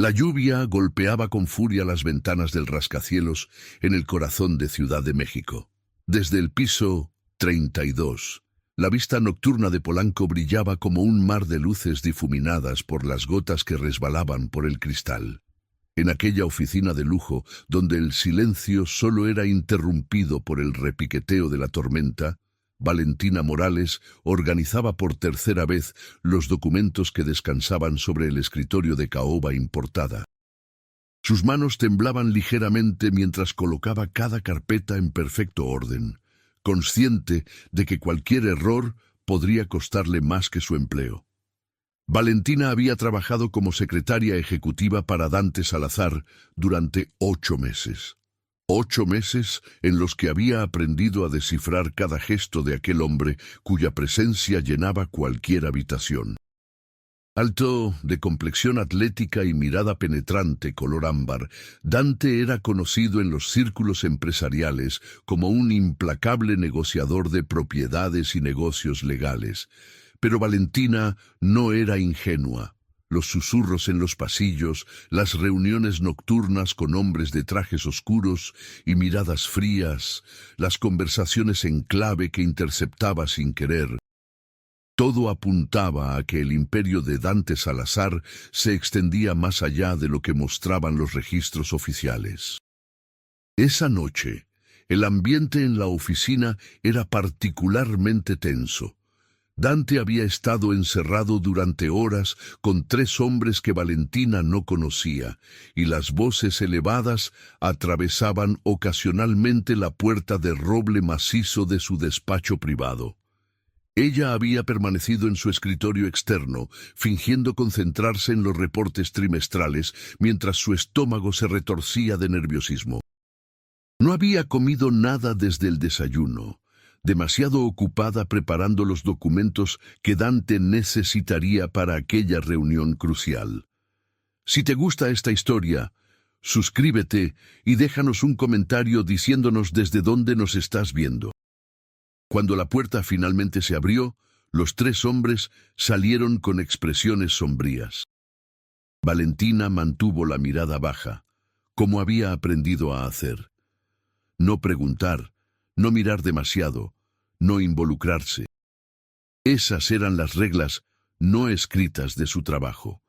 La lluvia golpeaba con furia las ventanas del rascacielos en el corazón de Ciudad de México. Desde el piso 32, la vista nocturna de Polanco brillaba como un mar de luces difuminadas por las gotas que resbalaban por el cristal. En aquella oficina de lujo, donde el silencio solo era interrumpido por el repiqueteo de la tormenta, Valentina Morales organizaba por tercera vez los documentos que descansaban sobre el escritorio de caoba importada. Sus manos temblaban ligeramente mientras colocaba cada carpeta en perfecto orden, consciente de que cualquier error podría costarle más que su empleo. Valentina había trabajado como secretaria ejecutiva para Dante Salazar durante 8 meses. 8 meses en los que había aprendido a descifrar cada gesto de aquel hombre cuya presencia llenaba cualquier habitación. Alto, de complexión atlética y mirada penetrante color ámbar, Dante era conocido en los círculos empresariales como un implacable negociador de propiedades y negocios legales. Pero Valentina no era ingenua. Los susurros en los pasillos, las reuniones nocturnas con hombres de trajes oscuros y miradas frías, las conversaciones en clave que interceptaba sin querer, todo apuntaba a que el imperio de Dante Salazar se extendía más allá de lo que mostraban los registros oficiales. Esa noche, el ambiente en la oficina era particularmente tenso. Dante había estado encerrado durante horas con 3 hombres que Valentina no conocía, y las voces elevadas atravesaban ocasionalmente la puerta de roble macizo de su despacho privado. Ella había permanecido en su escritorio externo, fingiendo concentrarse en los reportes trimestrales, mientras su estómago se retorcía de nerviosismo. No había comido nada desde el desayuno, demasiado ocupada preparando los documentos que Dante necesitaría para aquella reunión crucial. Si te gusta esta historia, suscríbete y déjanos un comentario diciéndonos desde dónde nos estás viendo. Cuando la puerta finalmente se abrió, los 3 hombres salieron con expresiones sombrías. Valentina mantuvo la mirada baja, como había aprendido a hacer. No preguntar, no mirar demasiado, no involucrarse. Esas eran las reglas no escritas de su trabajo.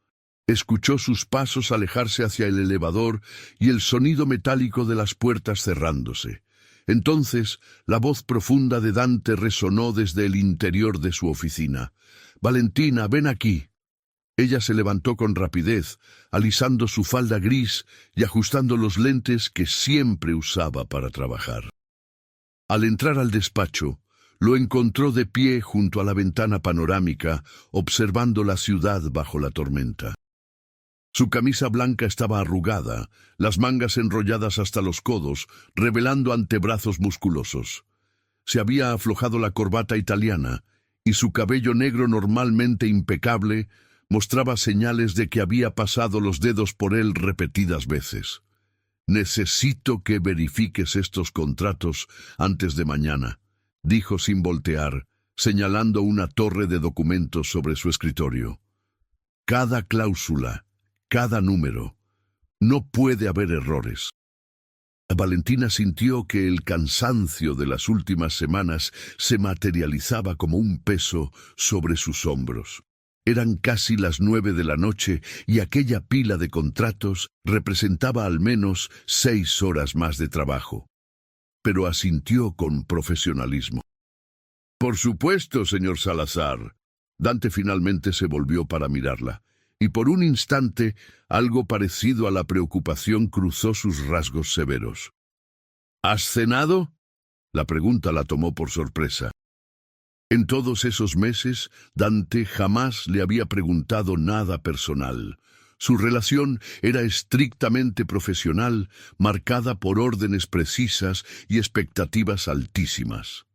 Escuchó sus pasos alejarse hacia el elevador y el sonido metálico de las puertas cerrándose. Entonces, la voz profunda de Dante resonó desde el interior de su oficina. «Valentina, ven aquí». Ella se levantó con rapidez, alisando su falda gris y ajustando los lentes que siempre usaba para trabajar. Al entrar al despacho, lo encontró de pie junto a la ventana panorámica, observando la ciudad bajo la tormenta. Su camisa blanca estaba arrugada, las mangas enrolladas hasta los codos, revelando antebrazos musculosos. Se había aflojado la corbata italiana, y su cabello negro normalmente impecable mostraba señales de que había pasado los dedos por él repetidas veces. «Necesito que verifiques estos contratos antes de mañana», dijo sin voltear, señalando una torre de documentos sobre su escritorio. «Cada cláusula, cada número. No puede haber errores». Valentina sintió que el cansancio de las últimas semanas se materializaba como un peso sobre sus hombros. Eran casi las 9 de la noche y aquella pila de contratos representaba al menos 6 horas más de trabajo. Pero asintió con profesionalismo. «Por supuesto, señor Salazar». Dante finalmente se volvió para mirarla, y por un instante algo parecido a la preocupación cruzó sus rasgos severos. «¿Has cenado?». La pregunta la tomó por sorpresa. En todos esos meses, Dante jamás le había preguntado nada personal. Su relación era estrictamente profesional, marcada por órdenes precisas y expectativas altísimas.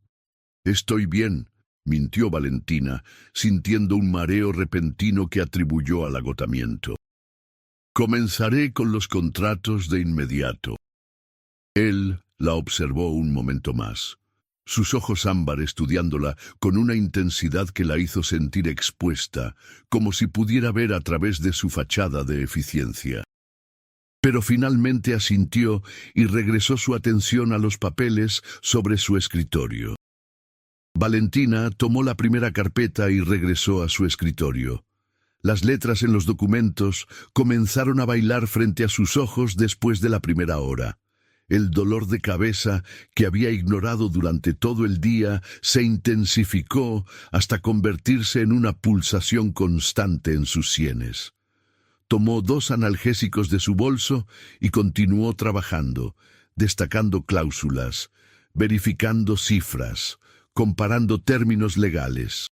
«Estoy bien», mintió Valentina, sintiendo un mareo repentino que atribuyó al agotamiento. «Comenzaré con los contratos de inmediato». Él la observó un momento más, sus ojos ámbar estudiándola con una intensidad que la hizo sentir expuesta, como si pudiera ver a través de su fachada de eficiencia. pero finalmente asintió y regresó su atención a los papeles sobre su escritorio. Valentina tomó la primera carpeta y regresó a su escritorio. Las letras en los documentos comenzaron a bailar frente a sus ojos después de la primera hora. El dolor de cabeza que había ignorado durante todo el día se intensificó hasta convertirse en una pulsación constante en sus sienes. Tomó 2 analgésicos de su bolso y continuó trabajando, destacando cláusulas, verificando cifras, comparando términos legales.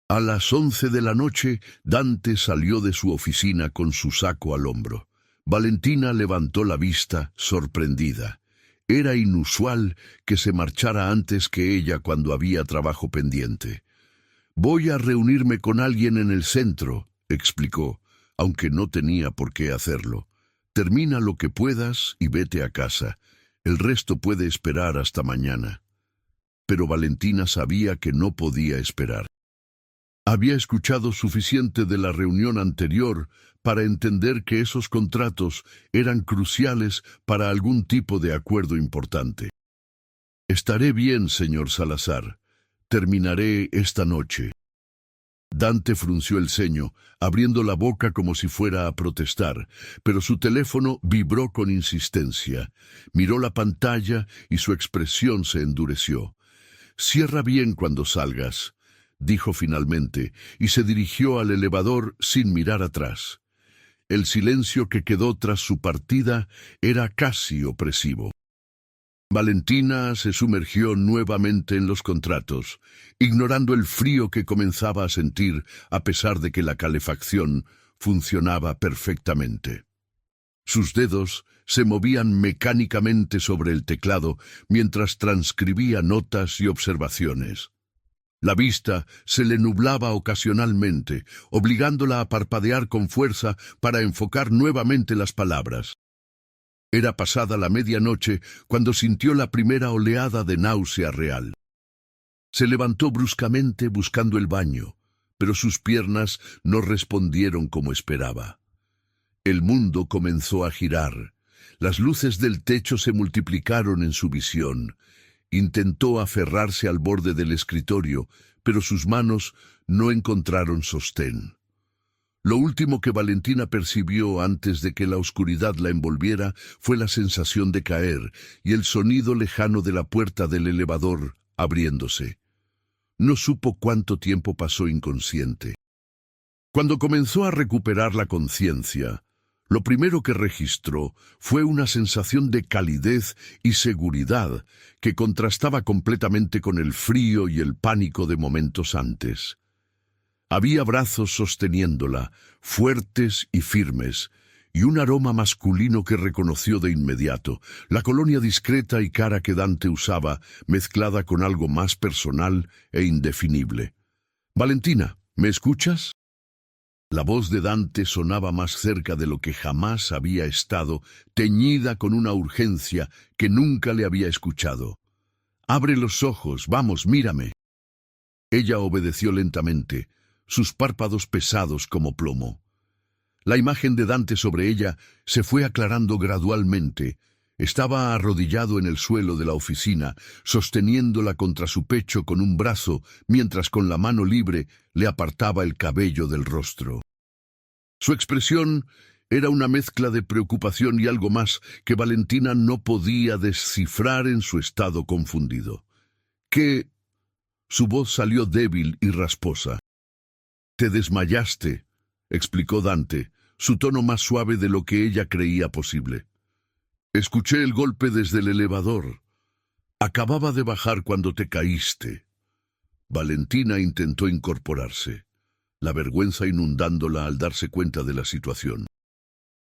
A las 11 de la noche, Dante salió de su oficina con su saco al hombro. Valentina levantó la vista, sorprendida. Era inusual que se marchara antes que ella cuando había trabajo pendiente. «Voy a reunirme con alguien en el centro», explicó, aunque no tenía por qué hacerlo. «Termina lo que puedas y vete a casa. El resto puede esperar hasta mañana». Pero Valentina sabía que no podía esperar. Había escuchado suficiente de la reunión anterior para entender que esos contratos eran cruciales para algún tipo de acuerdo importante. «Estaré bien, señor Salazar. Terminaré esta noche». Dante frunció el ceño, abriendo la boca como si fuera a protestar, pero su teléfono vibró con insistencia. Miró la pantalla y su expresión se endureció. «Cierra bien cuando salgas», dijo finalmente, y se dirigió al elevador sin mirar atrás. El silencio que quedó tras su partida era casi opresivo. Valentina se sumergió nuevamente en los contratos, ignorando el frío que comenzaba a sentir a pesar de que la calefacción funcionaba perfectamente. Sus dedos se movían mecánicamente sobre el teclado mientras transcribía notas y observaciones. La vista se le nublaba ocasionalmente, obligándola a parpadear con fuerza para enfocar nuevamente las palabras. Era pasada la medianoche cuando sintió la primera oleada de náusea real. Se levantó bruscamente buscando el baño, pero sus piernas no respondieron como esperaba. El mundo comenzó a girar. Las luces del techo se multiplicaron en su visión. Intentó aferrarse al borde del escritorio, pero sus manos no encontraron sostén. Lo último que Valentina percibió antes de que la oscuridad la envolviera fue la sensación de caer y el sonido lejano de la puerta del elevador abriéndose. No supo cuánto tiempo pasó inconsciente. Cuando comenzó a recuperar la conciencia, lo primero que registró fue una sensación de calidez y seguridad que contrastaba completamente con el frío y el pánico de momentos antes. Había brazos sosteniéndola, fuertes y firmes, y un aroma masculino que reconoció de inmediato, la colonia discreta y cara que Dante usaba, mezclada con algo más personal e indefinible. «Valentina, ¿me escuchas?» La voz de Dante sonaba más cerca de lo que jamás había estado, teñida con una urgencia que nunca le había escuchado. «Abre los ojos, vamos, mírame». Ella obedeció lentamente, sus párpados pesados como plomo. La imagen de Dante sobre ella se fue aclarando gradualmente. Estaba arrodillado en el suelo de la oficina, sosteniéndola contra su pecho con un brazo, mientras con la mano libre le apartaba el cabello del rostro. Su expresión era una mezcla de preocupación y algo más que Valentina no podía descifrar en su estado confundido. «¿Qué?» Su voz salió débil y rasposa. «Te desmayaste», explicó Dante, su tono más suave de lo que ella creía posible. «Escuché el golpe desde el elevador. Acababa de bajar cuando te caíste». Valentina intentó incorporarse, la vergüenza inundándola al darse cuenta de la situación.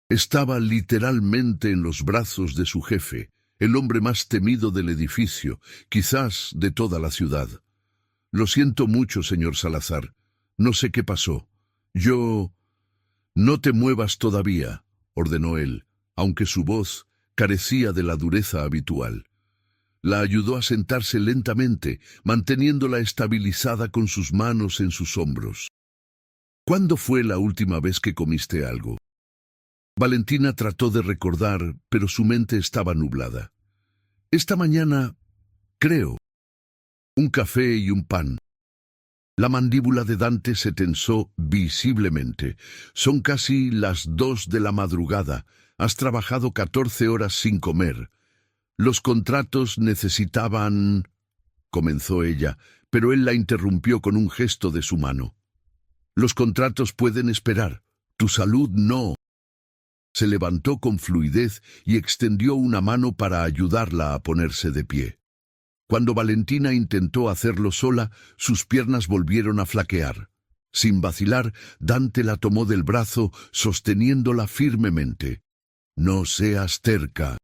Estaba literalmente en los brazos de su jefe, el hombre más temido del edificio, quizás de toda la ciudad. «Lo siento mucho, señor Salazar. No sé qué pasó. Yo...» «No te muevas todavía», ordenó él, aunque su voz carecía de la dureza habitual. La ayudó a sentarse lentamente, manteniéndola estabilizada con sus manos en sus hombros. «¿Cuándo fue la última vez que comiste algo?» Valentina trató de recordar, pero su mente estaba nublada. Esta mañana, creo, un café y un pan. La mandíbula de Dante se tensó visiblemente. Son casi las 2 de la madrugada. Has trabajado 14 horas sin comer. Los contratos necesitaban... comenzó ella, pero él la interrumpió con un gesto de su mano. Los contratos pueden esperar. Tu salud no. Se levantó con fluidez y extendió una mano para ayudarla a ponerse de pie. Cuando Valentina intentó hacerlo sola, sus piernas volvieron a flaquear. Sin vacilar, Dante la tomó del brazo, sosteniéndola firmemente. No seas terca.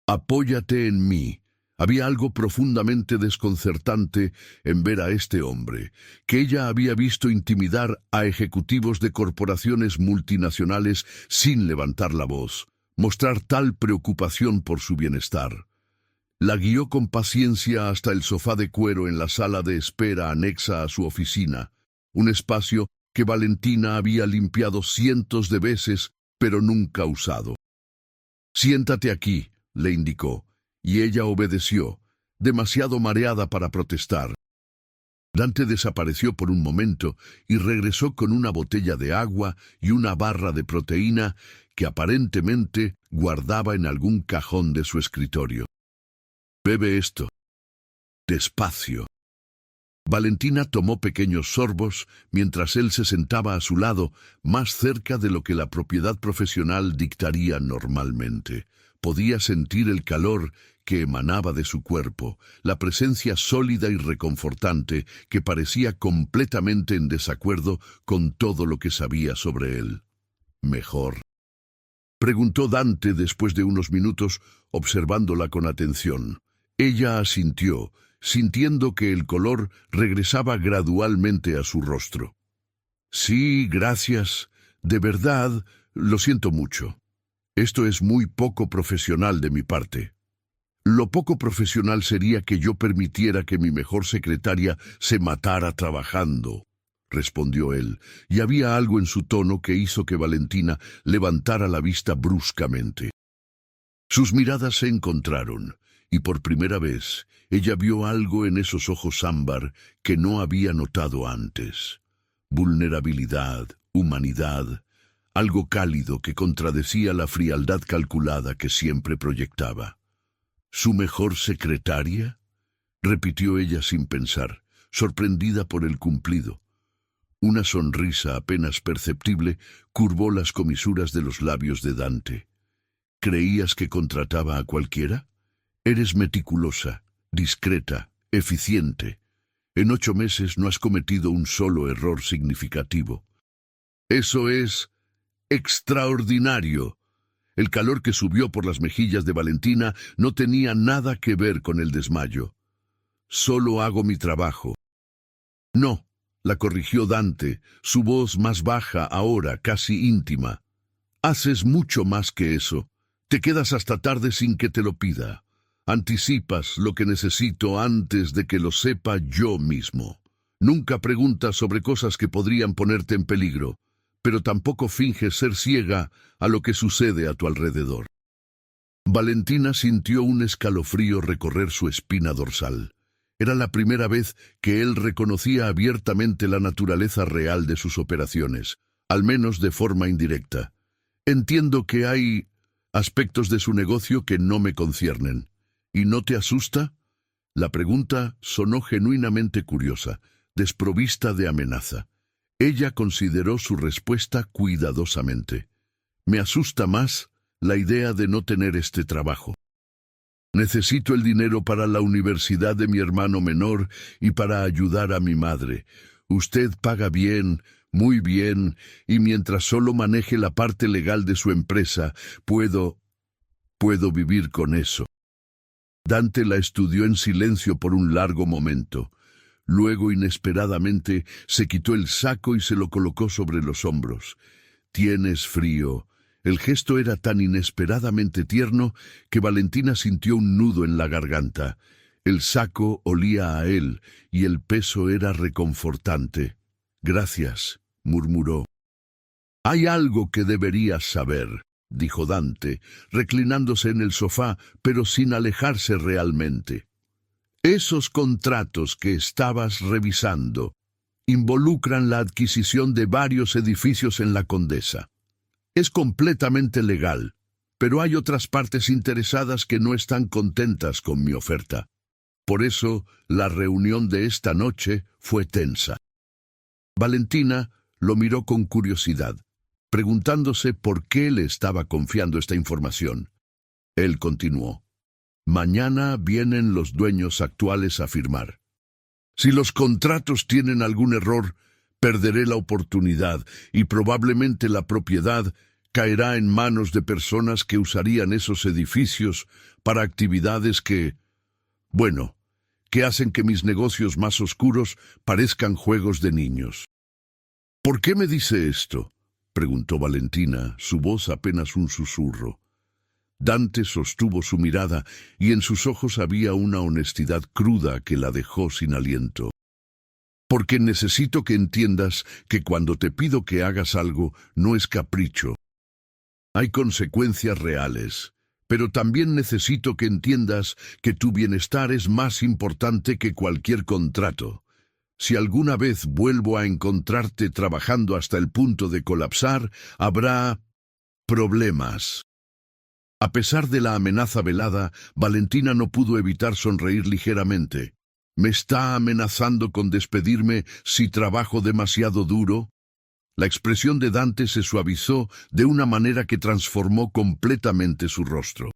Apóyate en mí. Había algo profundamente desconcertante en ver a este hombre, que ella había visto intimidar a ejecutivos de corporaciones multinacionales sin levantar la voz, mostrar tal preocupación por su bienestar. La guió con paciencia hasta el sofá de cuero en la sala de espera anexa a su oficina, un espacio que Valentina había limpiado cientos de veces, pero nunca usado. «Siéntate aquí», le indicó, y ella obedeció, demasiado mareada para protestar. Dante desapareció por un momento y regresó con una botella de agua y una barra de proteína que aparentemente guardaba en algún cajón de su escritorio. «Bebe esto. Despacio». Valentina tomó pequeños sorbos mientras él se sentaba a su lado, más cerca de lo que la propiedad profesional dictaría normalmente. Podía sentir el calor que emanaba de su cuerpo, la presencia sólida y reconfortante que parecía completamente en desacuerdo con todo lo que sabía sobre él. «¿Mejor?», preguntó Dante después de unos minutos, observándola con atención. Ella asintió, sintiendo que el color regresaba gradualmente a su rostro. «Sí, gracias. De verdad, lo siento mucho. Esto es muy poco profesional de mi parte». «Lo poco profesional sería que yo permitiera que mi mejor secretaria se matara trabajando», respondió él, y había algo en su tono que hizo que Valentina levantara la vista bruscamente. Sus miradas se encontraron, y por primera vez ella vio algo en esos ojos ámbar que no había notado antes. Vulnerabilidad, humanidad, algo cálido que contradecía la frialdad calculada que siempre proyectaba. «¿Su mejor secretaria?», repitió ella sin pensar, sorprendida por el cumplido. Una sonrisa apenas perceptible curvó las comisuras de los labios de Dante. «¿Creías que contrataba a cualquiera? Eres meticulosa, discreta, eficiente. En 8 meses no has cometido un solo error significativo». «Eso es extraordinario». El calor que subió por las mejillas de Valentina no tenía nada que ver con el desmayo. «Solo hago mi trabajo». «No», la corrigió Dante, su voz más baja ahora, casi íntima. «Haces mucho más que eso. Te quedas hasta tarde sin que te lo pida. Anticipas lo que necesito antes de que lo sepa yo mismo. Nunca preguntas sobre cosas que podrían ponerte en peligro, pero tampoco finges ser ciega a lo que sucede a tu alrededor». Valentina sintió un escalofrío recorrer su espina dorsal. Era la primera vez que él reconocía abiertamente la naturaleza real de sus operaciones, al menos de forma indirecta. «Entiendo que hay aspectos de su negocio que no me conciernen. ¿Y no te asusta?». La pregunta sonó genuinamente curiosa, desprovista de amenaza. Ella consideró su respuesta cuidadosamente. «Me asusta más la idea de no tener este trabajo. Necesito el dinero para la universidad de mi hermano menor y para ayudar a mi madre. Usted paga bien, muy bien, y mientras solo maneje la parte legal de su empresa, puedo vivir con eso». Dante la estudió en silencio por un largo momento. Luego, inesperadamente, se quitó el saco y se lo colocó sobre los hombros. «¿Tienes frío?». El gesto era tan inesperadamente tierno que Valentina sintió un nudo en la garganta. El saco olía a él y el peso era reconfortante. «Gracias», murmuró. Hay algo que deberías saber, dijo Dante, reclinándose en el sofá, pero sin alejarse realmente. Esos contratos que estabas revisando involucran la adquisición de varios edificios en la Condesa. Es completamente legal, pero hay otras partes interesadas que no están contentas con mi oferta. Por eso, la reunión de esta noche fue tensa. Valentina lo miró con curiosidad, preguntándose por qué le estaba confiando esta información. Él continuó. Mañana vienen los dueños actuales a firmar. Si los contratos tienen algún error, perderé la oportunidad y probablemente la propiedad caerá en manos de personas que usarían esos edificios para actividades que hacen que mis negocios más oscuros parezcan juegos de niños. ¿Por qué me dice esto?, preguntó Valentina, su voz apenas un susurro. Dante sostuvo su mirada y en sus ojos había una honestidad cruda que la dejó sin aliento. Porque necesito que entiendas que cuando te pido que hagas algo no es capricho. Hay consecuencias reales, pero también necesito que entiendas que tu bienestar es más importante que cualquier contrato. Si alguna vez vuelvo a encontrarte trabajando hasta el punto de colapsar, habrá problemas. A pesar de la amenaza velada, Valentina no pudo evitar sonreír ligeramente. ¿Me está amenazando con despedirme si trabajo demasiado duro? La expresión de Dante se suavizó de una manera que transformó completamente su rostro.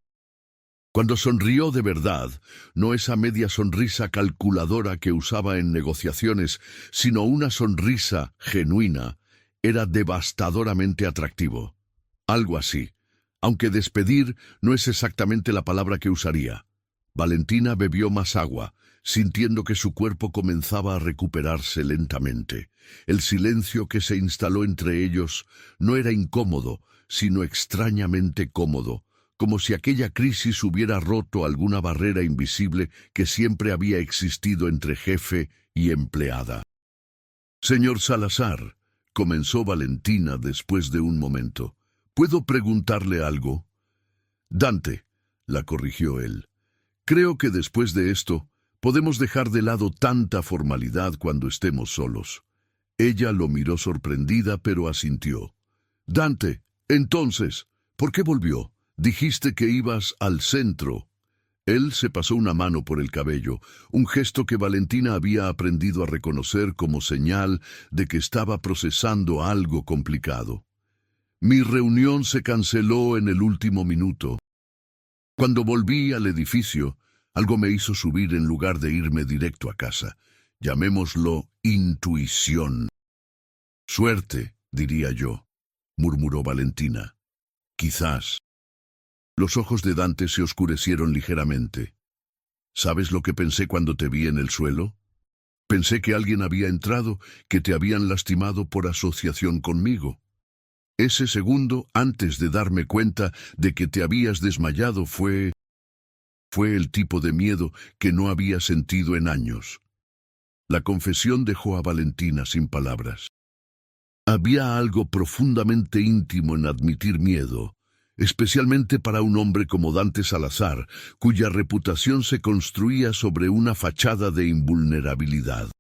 Cuando sonrió de verdad, no esa media sonrisa calculadora que usaba en negociaciones, sino una sonrisa genuina, era devastadoramente atractivo. Algo así. Aunque despedir no es exactamente la palabra que usaría. Valentina bebió más agua, sintiendo que su cuerpo comenzaba a recuperarse lentamente. El silencio que se instaló entre ellos no era incómodo, sino extrañamente cómodo, como si aquella crisis hubiera roto alguna barrera invisible que siempre había existido entre jefe y empleada. «Señor Salazar», comenzó Valentina después de un momento, ¿puedo preguntarle algo? Dante, la corrigió él. Creo que después de esto podemos dejar de lado tanta formalidad cuando estemos solos. Ella lo miró sorprendida, pero asintió. Dante, entonces, ¿por qué volvió? Dijiste que ibas al centro. Él se pasó una mano por el cabello, un gesto que Valentina había aprendido a reconocer como señal de que estaba procesando algo complicado. Mi reunión se canceló en el último minuto. Cuando volví al edificio, algo me hizo subir en lugar de irme directo a casa. Llamémoslo intuición. Suerte, diría yo, murmuró Valentina. Quizás. Los ojos de Dante se oscurecieron ligeramente. ¿Sabes lo que pensé cuando te vi en el suelo? Pensé que alguien había entrado, que te habían lastimado por asociación conmigo. Ese segundo, antes de darme cuenta de que te habías desmayado, fue el tipo de miedo que no había sentido en años. La confesión dejó a Valentina sin palabras. Había algo profundamente íntimo en admitir miedo, especialmente para un hombre como Dante Salazar, cuya reputación se construía sobre una fachada de invulnerabilidad.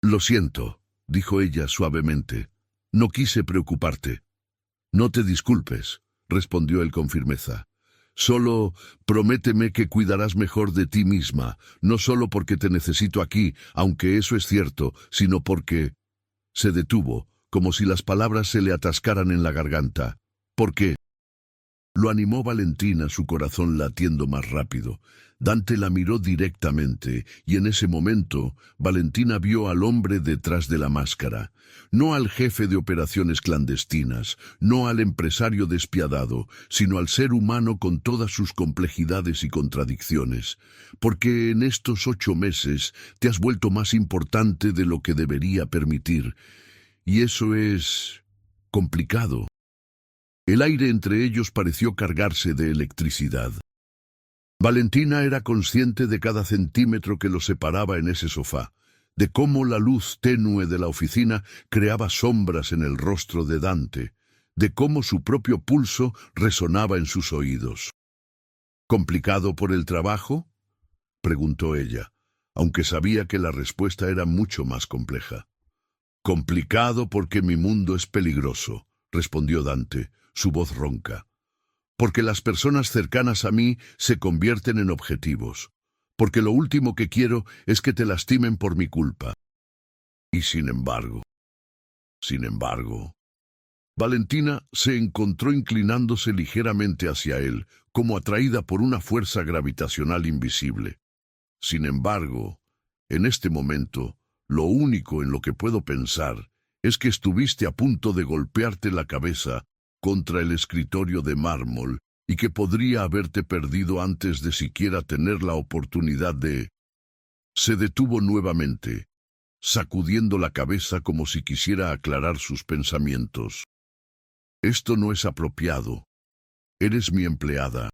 Lo siento, dijo ella suavemente. No quise preocuparte. No te disculpes, respondió él con firmeza. Solo prométeme que cuidarás mejor de ti misma, no solo porque te necesito aquí, aunque eso es cierto, sino porque... Se detuvo, como si las palabras se le atascaran en la garganta. ¿Por qué? Lo animó Valentina, su corazón latiendo más rápido. Dante la miró directamente, y en ese momento Valentina vio al hombre detrás de la máscara. No al jefe de operaciones clandestinas, no al empresario despiadado, sino al ser humano con todas sus complejidades y contradicciones. Porque en estos 8 meses te has vuelto más importante de lo que debería permitir. Y eso es... complicado. El aire entre ellos pareció cargarse de electricidad. Valentina era consciente de cada centímetro que los separaba en ese sofá, de cómo la luz tenue de la oficina creaba sombras en el rostro de Dante, de cómo su propio pulso resonaba en sus oídos. ¿Complicado por el trabajo?, preguntó ella, aunque sabía que la respuesta era mucho más compleja. Complicado porque mi mundo es peligroso, respondió Dante, su voz ronca. Porque las personas cercanas a mí se convierten en objetivos. Porque lo último que quiero es que te lastimen por mi culpa. Y sin embargo, Valentina se encontró inclinándose ligeramente hacia él, como atraída por una fuerza gravitacional invisible. Sin embargo, en este momento, lo único en lo que puedo pensar es que estuviste a punto de golpearte la cabeza contra el escritorio de mármol y que podría haberte perdido antes de siquiera tener la oportunidad de... Se detuvo nuevamente, sacudiendo la cabeza como si quisiera aclarar sus pensamientos. Esto no es apropiado. Eres mi empleada.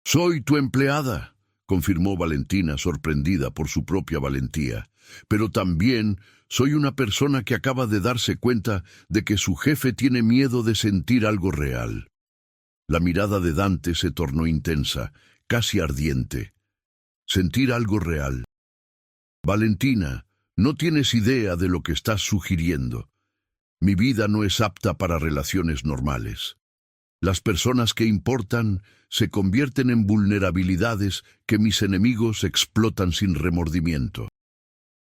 Soy tu empleada, confirmó Valentina, sorprendida por su propia valentía. Pero también soy una persona que acaba de darse cuenta de que su jefe tiene miedo de sentir algo real. La mirada de Dante se tornó intensa, casi ardiente. Sentir algo real. Valentina, no tienes idea de lo que estás sugiriendo. Mi vida no es apta para relaciones normales. Las personas que importan se convierten en vulnerabilidades que mis enemigos explotan sin remordimiento.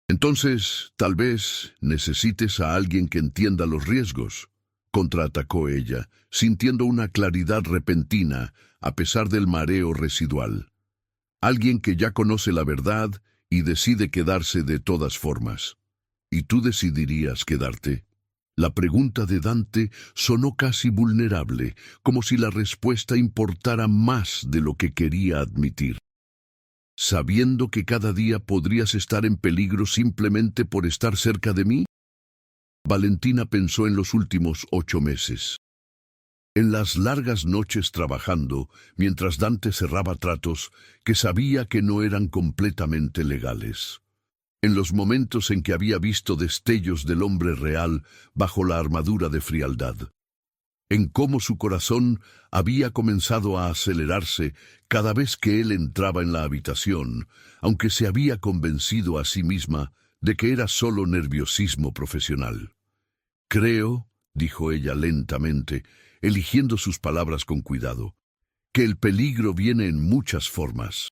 Entonces, tal vez necesites a alguien que entienda los riesgos, contraatacó ella, sintiendo una claridad repentina a pesar del mareo residual. Alguien que ya conoce la verdad y decide quedarse de todas formas. ¿Y tú decidirías quedarte? La pregunta de Dante sonó casi vulnerable, como si la respuesta importara más de lo que quería admitir. ¿Sabiendo que cada día podrías estar en peligro simplemente por estar cerca de mí? Valentina pensó en los últimos 8 meses. En las largas noches trabajando, mientras Dante cerraba tratos que sabía que no eran completamente legales. En los momentos en que había visto destellos del hombre real bajo la armadura de frialdad. En cómo su corazón había comenzado a acelerarse cada vez que él entraba en la habitación, aunque se había convencido a sí misma de que era solo nerviosismo profesional. Creo, dijo ella lentamente, eligiendo sus palabras con cuidado, que el peligro viene en muchas formas.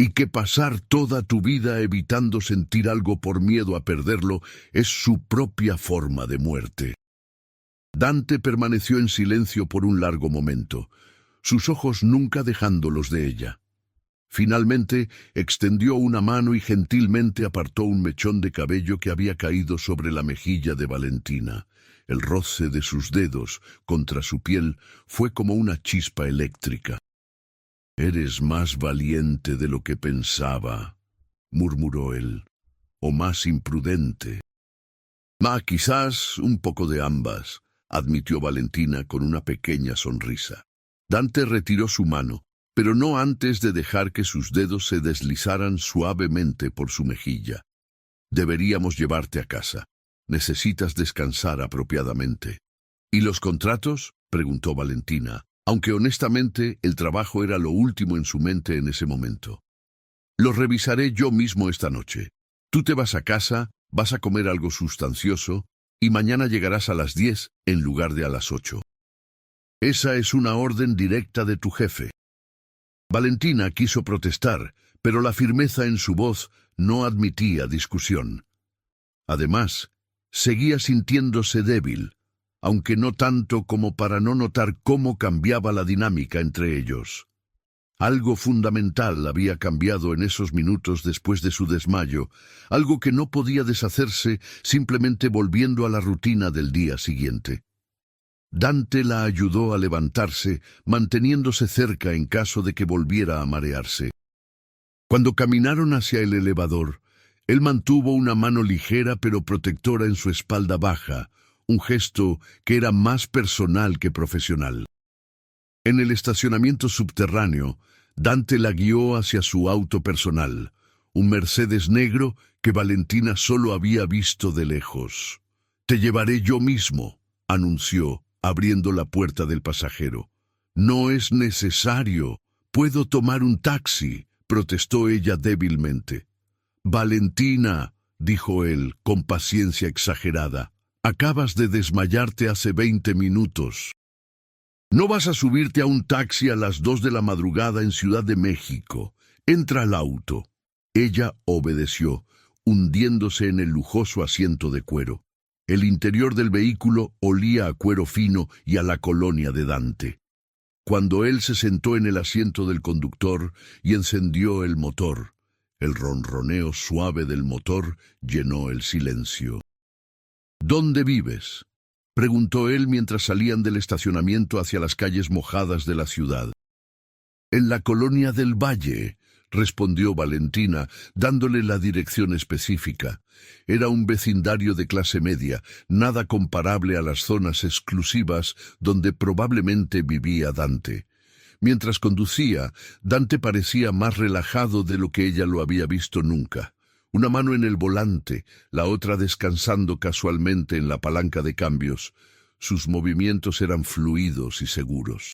Y que pasar toda tu vida evitando sentir algo por miedo a perderlo es su propia forma de muerte. Dante permaneció en silencio por un largo momento, sus ojos nunca dejándolos de ella. Finalmente, extendió una mano y gentilmente apartó un mechón de cabello que había caído sobre la mejilla de Valentina. El roce de sus dedos contra su piel fue como una chispa eléctrica. «Eres más valiente de lo que pensaba», murmuró él, «o más imprudente». Quizás un poco de ambas», admitió Valentina con una pequeña sonrisa. Dante retiró su mano, pero no antes de dejar que sus dedos se deslizaran suavemente por su mejilla. «Deberíamos llevarte a casa. Necesitas descansar apropiadamente». «¿Y los contratos?», preguntó Valentina, aunque honestamente el trabajo era lo último en su mente en ese momento. «Los revisaré yo mismo esta noche. Tú te vas a casa, vas a comer algo sustancioso, y mañana llegarás a las 10 en lugar de a las 8. Esa es una orden directa de tu jefe». Valentina quiso protestar, pero la firmeza en su voz no admitía discusión. Además, seguía sintiéndose débil, aunque no tanto como para no notar cómo cambiaba la dinámica entre ellos. Algo fundamental había cambiado en esos minutos después de su desmayo, algo que no podía deshacerse simplemente volviendo a la rutina del día siguiente. Dante la ayudó a levantarse, manteniéndose cerca en caso de que volviera a marearse. Cuando caminaron hacia el elevador, él mantuvo una mano ligera pero protectora en su espalda baja, un gesto que era más personal que profesional. En el estacionamiento subterráneo, Dante la guió hacia su auto personal, un Mercedes negro que Valentina solo había visto de lejos. «Te llevaré yo mismo», anunció, abriendo la puerta del pasajero. «No es necesario. Puedo tomar un taxi», protestó ella débilmente. «Valentina», dijo él, con paciencia exagerada, «acabas de desmayarte hace 20 minutos. No vas a subirte a un taxi a las 2 de la madrugada en Ciudad de México. Entra al auto». Ella obedeció, hundiéndose en el lujoso asiento de cuero. El interior del vehículo olía a cuero fino y a la colonia de Dante. Cuando él se sentó en el asiento del conductor y encendió el motor, el ronroneo suave del motor llenó el silencio. «¿Dónde vives?», preguntó él mientras salían del estacionamiento hacia las calles mojadas de la ciudad. «En la colonia del Valle», respondió Valentina, dándole la dirección específica. Era un vecindario de clase media, nada comparable a las zonas exclusivas donde probablemente vivía Dante. Mientras conducía, Dante parecía más relajado de lo que ella lo había visto nunca. Una mano en el volante, la otra descansando casualmente en la palanca de cambios. Sus movimientos eran fluidos y seguros.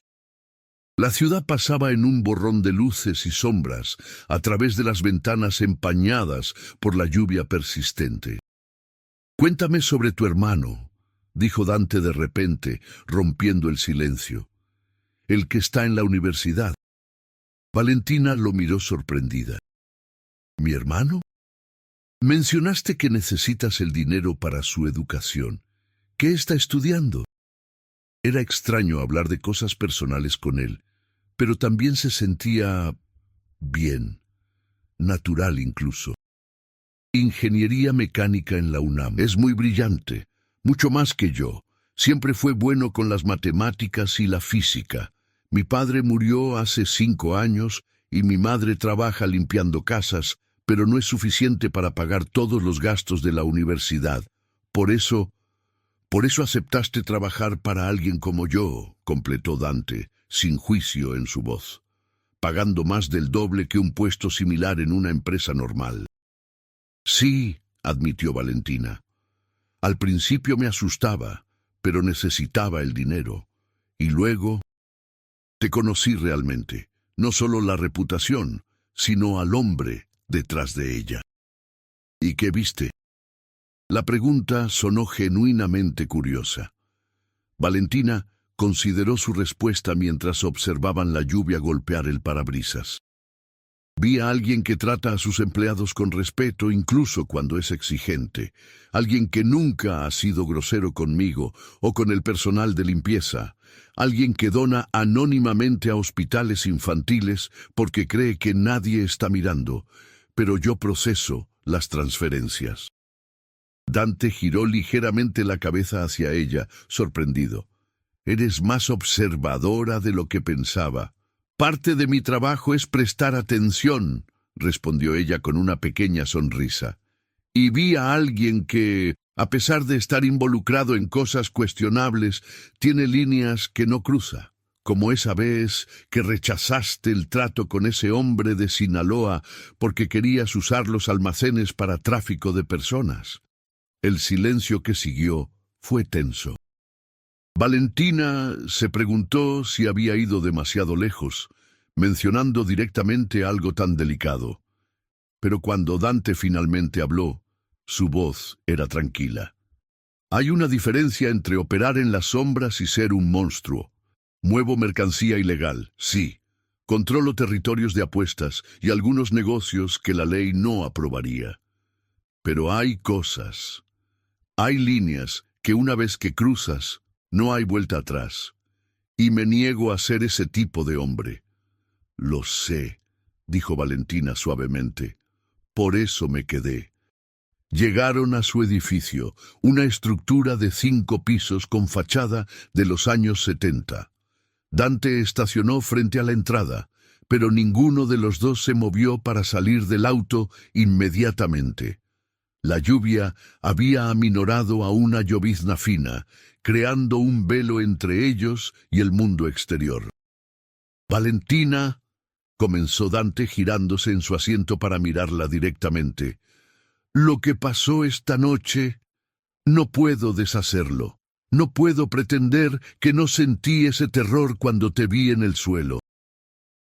La ciudad pasaba en un borrón de luces y sombras a través de las ventanas empañadas por la lluvia persistente. «Cuéntame sobre tu hermano», dijo Dante de repente, rompiendo el silencio. «El que está en la universidad». Valentina lo miró sorprendida. «¿Mi hermano? Mencionaste que necesitas el dinero para su educación. ¿Qué está estudiando?». Era extraño hablar de cosas personales con él, pero también se sentía bien, natural incluso. «Ingeniería mecánica en la UNAM. Es muy brillante, mucho más que yo. Siempre fue bueno con las matemáticas y la física. Mi padre murió hace 5 años y mi madre trabaja limpiando casas, pero no es suficiente para pagar todos los gastos de la universidad. Por eso aceptaste trabajar para alguien como yo», completó Dante, sin juicio en su voz, «pagando más del doble que un puesto similar en una empresa normal». «Sí», admitió Valentina. «Al principio me asustaba, pero necesitaba el dinero. Y luego te conocí realmente, no solo la reputación, sino al hombre detrás de ella». «¿Y qué viste?». La pregunta sonó genuinamente curiosa. Valentina consideró su respuesta mientras observaban la lluvia golpear el parabrisas. «Vi a alguien que trata a sus empleados con respeto incluso cuando es exigente, alguien que nunca ha sido grosero conmigo o con el personal de limpieza, alguien que dona anónimamente a hospitales infantiles porque cree que nadie está mirando, pero yo proceso las transferencias». Dante giró ligeramente la cabeza hacia ella, sorprendido. «Eres más observadora de lo que pensaba». «Parte de mi trabajo es prestar atención», respondió ella con una pequeña sonrisa. «Y vi a alguien que, a pesar de estar involucrado en cosas cuestionables, tiene líneas que no cruza, como esa vez que rechazaste el trato con ese hombre de Sinaloa porque querías usar los almacenes para tráfico de personas». El silencio que siguió fue tenso. Valentina se preguntó si había ido demasiado lejos, mencionando directamente algo tan delicado. Pero cuando Dante finalmente habló, su voz era tranquila. «Hay una diferencia entre operar en las sombras y ser un monstruo. Muevo mercancía ilegal, sí. Controlo territorios de apuestas y algunos negocios que la ley no aprobaría. Pero hay cosas, hay líneas que una vez que cruzas, no hay vuelta atrás. Y me niego a ser ese tipo de hombre». «Lo sé», dijo Valentina suavemente. «Por eso me quedé». Llegaron a su edificio, una estructura de 5 pisos con fachada de los años 70. Dante estacionó frente a la entrada, pero ninguno de los dos se movió para salir del auto inmediatamente. La lluvia había aminorado a una llovizna fina, creando un velo entre ellos y el mundo exterior. «Valentina», comenzó Dante girándose en su asiento para mirarla directamente. Lo que pasó esta noche, no puedo deshacerlo. No puedo pretender que no sentí ese terror cuando te vi en el suelo.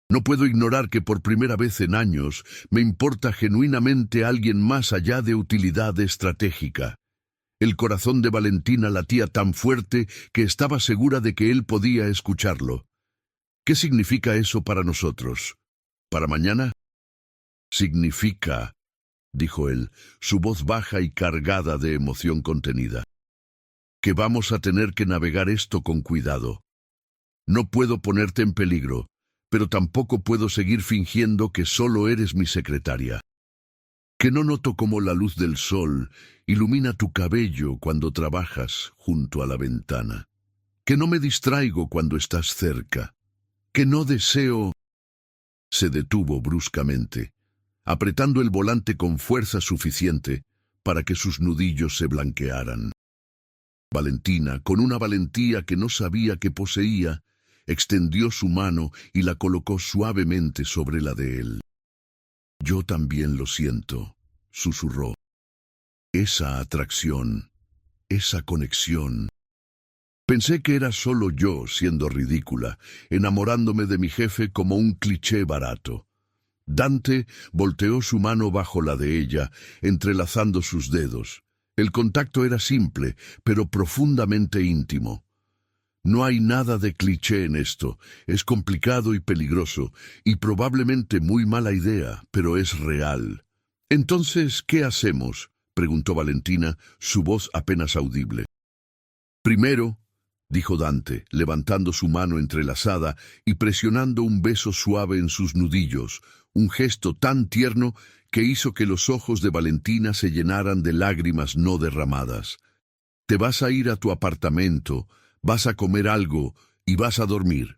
No puedo ignorar que por primera vez en años me importa genuinamente alguien más allá de utilidad estratégica. El corazón de Valentina latía tan fuerte que estaba segura de que él podía escucharlo. ¿Qué significa eso para nosotros? ¿Para mañana? Significa, dijo él, su voz baja y cargada de emoción contenida, que vamos a tener que navegar esto con cuidado. No puedo ponerte en peligro, pero tampoco puedo seguir fingiendo que solo eres mi secretaria. Que no noto cómo la luz del sol ilumina tu cabello cuando trabajas junto a la ventana. Que no me distraigo cuando estás cerca. Que no deseo... Se detuvo bruscamente, apretando el volante con fuerza suficiente para que sus nudillos se blanquearan. Valentina, con una valentía que no sabía que poseía, extendió su mano y la colocó suavemente sobre la de él. Yo también lo siento, susurró. Esa atracción, esa conexión. Pensé que era solo yo siendo ridícula, enamorándome de mi jefe como un cliché barato. Dante volteó su mano bajo la de ella, entrelazando sus dedos. El contacto era simple, pero profundamente íntimo. No hay nada de cliché en esto. Es complicado y peligroso, y probablemente muy mala idea, pero es real. Entonces, ¿qué hacemos?, preguntó Valentina, su voz apenas audible. Primero, dijo Dante, levantando su mano entrelazada y presionando un beso suave en sus nudillos, un gesto tan tierno que hizo que los ojos de Valentina se llenaran de lágrimas no derramadas. Te vas a ir a tu apartamento, vas a comer algo y vas a dormir.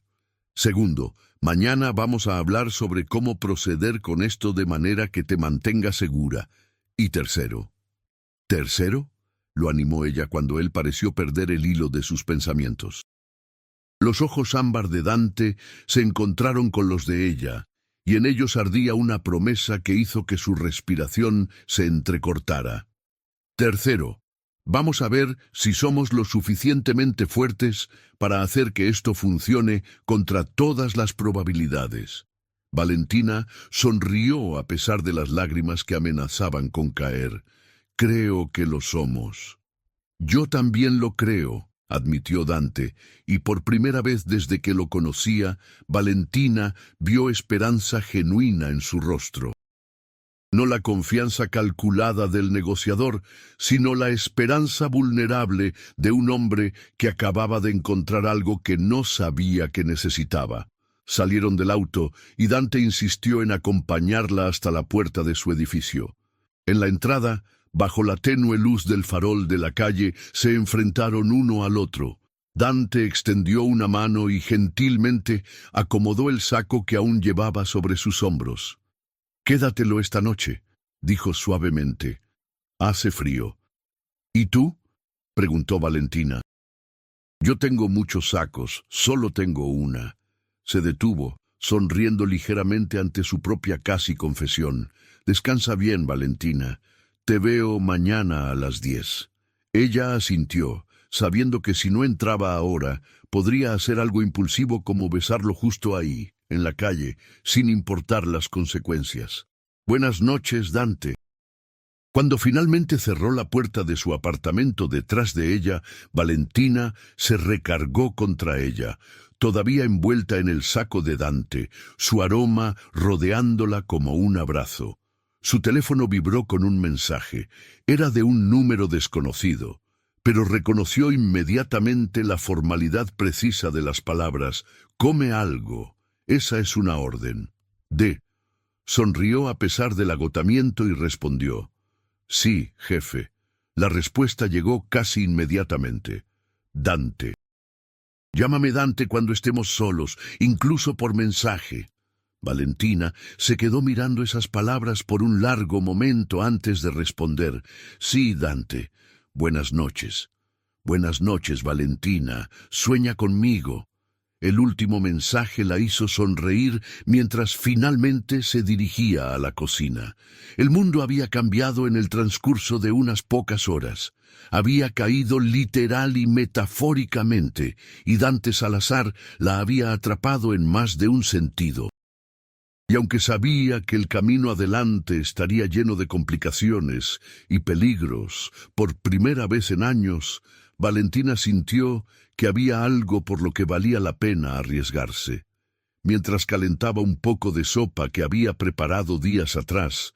Segundo, mañana vamos a hablar sobre cómo proceder con esto de manera que te mantenga segura. Y tercero. ¿Tercero?, lo animó ella cuando él pareció perder el hilo de sus pensamientos. Los ojos ámbar de Dante se encontraron con los de ella, y en ellos ardía una promesa que hizo que su respiración se entrecortara. Tercero, vamos a ver si somos lo suficientemente fuertes para hacer que esto funcione contra todas las probabilidades. Valentina sonrió a pesar de las lágrimas que amenazaban con caer. Creo que lo somos. Yo también lo creo, admitió Dante, y por primera vez desde que lo conocía, Valentina vio esperanza genuina en su rostro. No la confianza calculada del negociador, sino la esperanza vulnerable de un hombre que acababa de encontrar algo que no sabía que necesitaba. Salieron del auto y Dante insistió en acompañarla hasta la puerta de su edificio. En la entrada, bajo la tenue luz del farol de la calle, se enfrentaron uno al otro. Dante extendió una mano y gentilmente acomodó el saco que aún llevaba sobre sus hombros. «Quédatelo esta noche», dijo suavemente. «Hace frío». «¿Y tú?», preguntó Valentina. «Yo tengo muchos sacos, solo tengo una». Se detuvo, sonriendo ligeramente ante su propia casi confesión. «Descansa bien, Valentina. Te veo mañana a las 10». Ella asintió, sabiendo que si no entraba ahora, podría hacer algo impulsivo como besarlo justo ahí, en la calle, sin importar las consecuencias. «Buenas noches, Dante». Cuando finalmente cerró la puerta de su apartamento detrás de ella, Valentina se recargó contra ella, todavía envuelta en el saco de Dante, su aroma rodeándola como un abrazo. Su teléfono vibró con un mensaje. Era de un número desconocido, pero reconoció inmediatamente la formalidad precisa de las palabras. «Come algo. Esa es una orden». Sonrió a pesar del agotamiento y respondió. «Sí, jefe». La respuesta llegó casi inmediatamente. «Dante». «Llámame Dante cuando estemos solos, incluso por mensaje». Valentina se quedó mirando esas palabras por un largo momento antes de responder. «Sí, Dante. Buenas noches». «Buenas noches, Valentina. Sueña conmigo». El último mensaje la hizo sonreír mientras finalmente se dirigía a la cocina. El mundo había cambiado en el transcurso de unas pocas horas. Había caído literal y metafóricamente, y Dante Salazar la había atrapado en más de un sentido. Y aunque sabía que el camino adelante estaría lleno de complicaciones y peligros, por primera vez en años, Valentina sintió que había algo por lo que valía la pena arriesgarse. Mientras calentaba un poco de sopa que había preparado días atrás,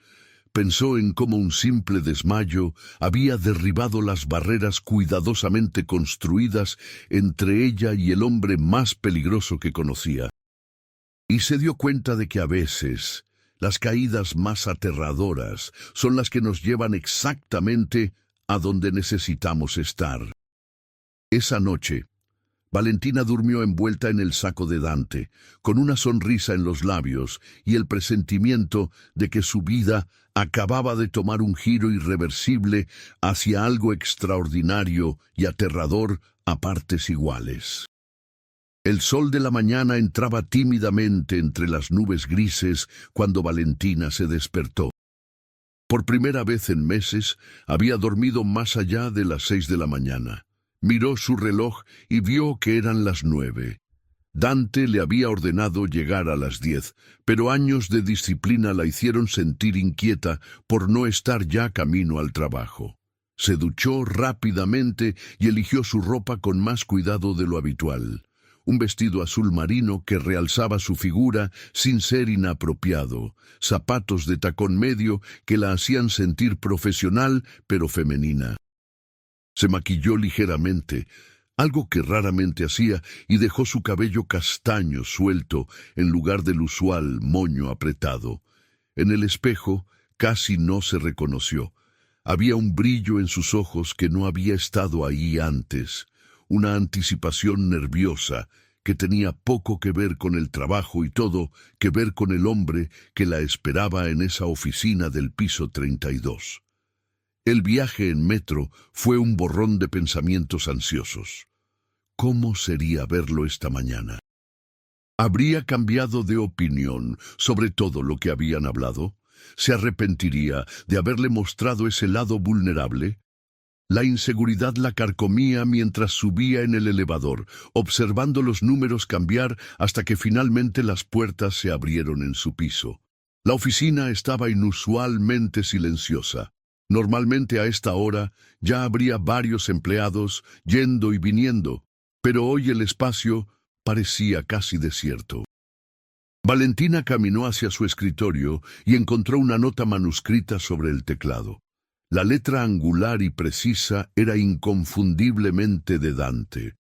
pensó en cómo un simple desmayo había derribado las barreras cuidadosamente construidas entre ella y el hombre más peligroso que conocía. Y se dio cuenta de que a veces las caídas más aterradoras son las que nos llevan exactamente a donde necesitamos estar. Esa noche, Valentina durmió envuelta en el saco de Dante, con una sonrisa en los labios y el presentimiento de que su vida acababa de tomar un giro irreversible hacia algo extraordinario y aterrador a partes iguales. El sol de la mañana entraba tímidamente entre las nubes grises cuando Valentina se despertó. Por primera vez en meses, había dormido más allá de las 6 de la mañana. Miró su reloj y vio que eran las 9. Dante le había ordenado llegar a las 10, pero años de disciplina la hicieron sentir inquieta por no estar ya camino al trabajo. Se duchó rápidamente y eligió su ropa con más cuidado de lo habitual. Un vestido azul marino que realzaba su figura sin ser inapropiado, zapatos de tacón medio que la hacían sentir profesional pero femenina. Se maquilló ligeramente, algo que raramente hacía, y dejó su cabello castaño suelto en lugar del usual moño apretado. En el espejo casi no se reconoció. Había un brillo en sus ojos que no había estado ahí antes, una anticipación nerviosa que tenía poco que ver con el trabajo y todo que ver con el hombre que la esperaba en esa oficina del piso 32. El viaje en metro fue un borrón de pensamientos ansiosos. ¿Cómo sería verlo esta mañana? ¿Habría cambiado de opinión sobre todo lo que habían hablado? ¿Se arrepentiría de haberle mostrado ese lado vulnerable? La inseguridad la carcomía mientras subía en el elevador, observando los números cambiar hasta que finalmente las puertas se abrieron en su piso. La oficina estaba inusualmente silenciosa. Normalmente a esta hora ya habría varios empleados yendo y viniendo, pero hoy el espacio parecía casi desierto. Valentina caminó hacia su escritorio y encontró una nota manuscrita sobre el teclado. La letra angular y precisa era inconfundiblemente de Dante.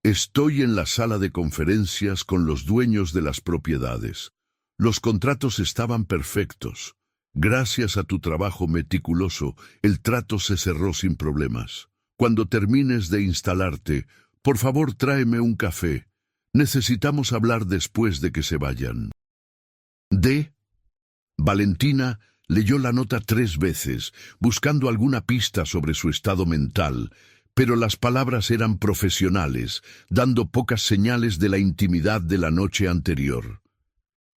Estoy en la sala de conferencias con los dueños de las propiedades. Los contratos estaban perfectos. Gracias a tu trabajo meticuloso, el trato se cerró sin problemas. Cuando termines de instalarte, por favor tráeme un café. Necesitamos hablar después de que se vayan. Valentina leyó la nota 3 veces, buscando alguna pista sobre su estado mental, pero las palabras eran profesionales, dando pocas señales de la intimidad de la noche anterior.